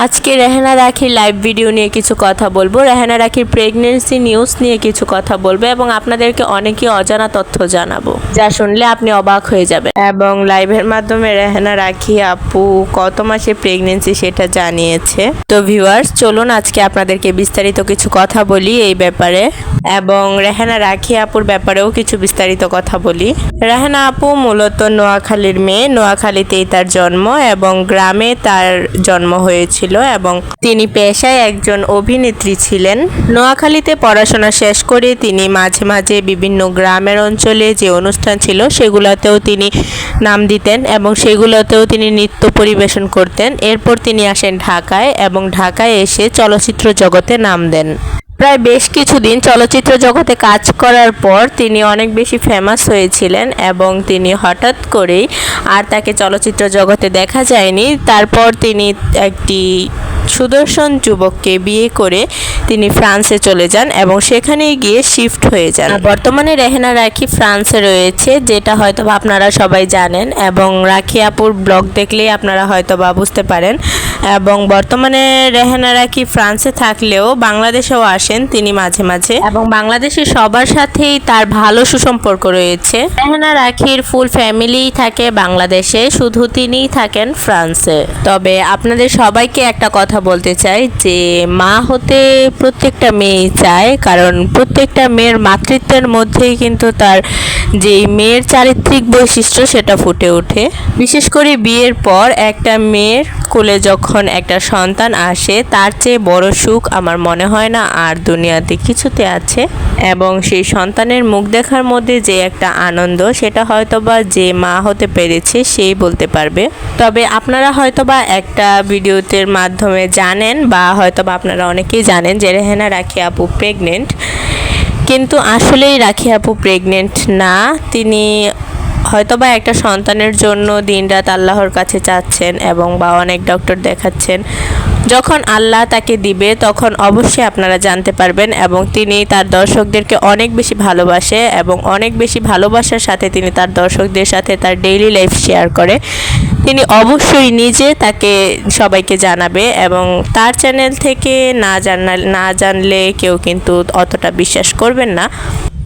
আজকে রেহানা রাখির live video নিয়ে কিছু কথা বলবো। রেহানা রাখির প্রেগনেন্সি নিউজ নিয়ে কিছু কথা বলবো এবং আপনাদেরকে অনেকই অজানা তথ্য জানাবো, যা শুনলে আপনি অবাক হয়ে যাবেন। এবং লাইভের মাধ্যমে রেহানা রাখি আপু কত মাসে প্রেগনেন্সি সেটা জানিয়েছে। তো ভিউয়ার্স, চলুন আজকে আপনাদেরকে বিস্তারিত কিছু কথা বলি এই ব্যাপারে, এবং রেহানা রাখি আপুর ব্যাপারেও কিছু বিস্তারিত কথা বলি। রেহানা আপু মূলত নোয়াখালীর মেয়ে। নোয়াখালীতেই তার জন্ম এবং গ্রামে তার জন্ম হয়েছিল এবং তিনি পেশায় একজন অভিনেত্রী ছিলেন। নোয়াখালীতে পড়াশোনা শেষ করে তিনি মাঝে মাঝে বিভিন্ন গ্রামের অঞ্চলে যে অনুষ্ঠান ছিল সেগুলোতেও তিনি নাম দিতেন এবং সেগুলোতেও তিনি নৃত্য পরিবেশন করতেন। এরপর তিনি আসেন ঢাকায় এবং ঢাকায় এসে চলচ্চিত্র জগতে নাম দেন। প্রায় বেশ কিছুদিন চলচ্চিত্র জগতে কাজ করার পর তিনি অনেক বেশি ফেমাস হয়েছিলেন এবং তিনি হঠাৎ করেই আর তাকে চলচ্চিত্র জগতে দেখা যায়নি। তারপর তিনি একটি সুদর্শন যুবককে বিয়ে করে তিনি ফ্রান্সে চলে যান এবং সেখানেই গিয়ে শিফট হয়ে যান। বর্তমানে রেহানা রাখি ফ্রান্সে রয়েছে, যেটা হয়তোবা আপনারা সবাই জানেন এবং রাখি আপুর ব্লগ দেখলেই আপনারা হয়তোবা বুঝতে পারেন। এবং বর্তমানে রেহানা রাখি ফ্রান্সে থাকলেও বাংলাদেশেও আসেন তিনি মাঝে মাঝে, এবং বাংলাদেশের সবার সাথেই তার ভালো সুসম্পর্ক রয়েছে। রেহানা রাখির ফুল ফ্যামিলি থাকে বাংলাদেশে, শুধু তিনিই থাকেন ফ্রান্সে। তবে আপনাদের সবাইকে একটা কথা বলতে চাই যে মা হতে প্রত্যেকটা মেয়েই চায়, কারণ প্রত্যেকটা মেয়ের মাতৃত্বের মধ্যেই কিন্তু তার যে মেয়ের চারিত্রিক বৈশিষ্ট্য সেটা ফুটে ওঠে। বিশেষ করে বিয়ের পর একটা মেয়ের কোলে যখন একটা সন্তান আসে, তার চেয়ে বড় সুখ আমার মনে হয় না আর দুনিয়াতে কিছুতে আছে। এবং সেই সন্তানের মুখ দেখার মধ্যে যে একটা আনন্দ, সেটা হয়তোবা যে মা হতে পেরেছে সেই বলতে পারবে। তবে আপনারা হয়তোবা একটা ভিডিওতে মাধ্যমে জানেন বা হয়তোবা আপনারা অনেকেই জানেন যে রেহানা রাখি আপু প্রেগনেন্ট, কিন্তু আসলেই রাখি আপু প্রেগনেন্ট না। তিনি হয়তোবা একটা সন্তানের জন্য দিনরাত আল্লাহর কাছে চাচ্ছেন এবং বা অনেক ডক্টর দেখাচ্ছেন। যখন আল্লাহ তাকে দিবে তখন অবশ্যই আপনারা জানতে পারবেন। এবং তিনি তার দর্শকদেরকে অনেক বেশি ভালোবাসে এবং অনেক বেশি ভালোবাসার সাথে তিনি তার দর্শকদের সাথে তার ডেইলি লাইফ শেয়ার করে। তিনি অবশ্যই নিজে তাকে সবাইকে জানাবে এবং তার চ্যানেল থেকে না জানলে কেউ কিন্তু অতটা বিশ্বাস করবেন না।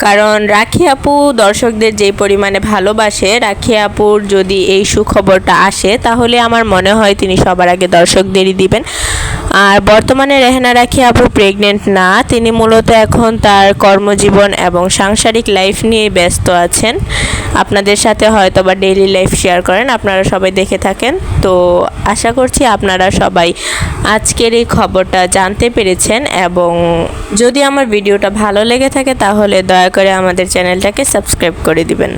কারণ রাখি আপু দর্শকদের যে পরিমাণে ভালোবাসে, রাখি আপুর যদি এই সুখবরটা আসে তাহলে আমার মনে হয় তিনি সবার আগে দর্শকদেরই দিবেন। আর বর্তমানে রেহানা রাখি আপু প্রেগনেন্ট না, তিনি মূলত এখন তার কর্মজীবন এবং সাংসারিক লাইফ নিয়ে ব্যস্ত আছেন। আপনাদের সাথে হয়তো বা ডেইলি লাইফ শেয়ার করেন, আপনারা সবাই দেখে থাকেন। তো আশা করছি আপনারা সবাই আজকের এই খবরটা জানতে পেরেছেন, এবং যদি আমার ভিডিওটা ভালো লেগে থাকে তাহলে দয়া করে আমাদের চ্যানেলটাকে সাবস্ক্রাইব করে দিবেন।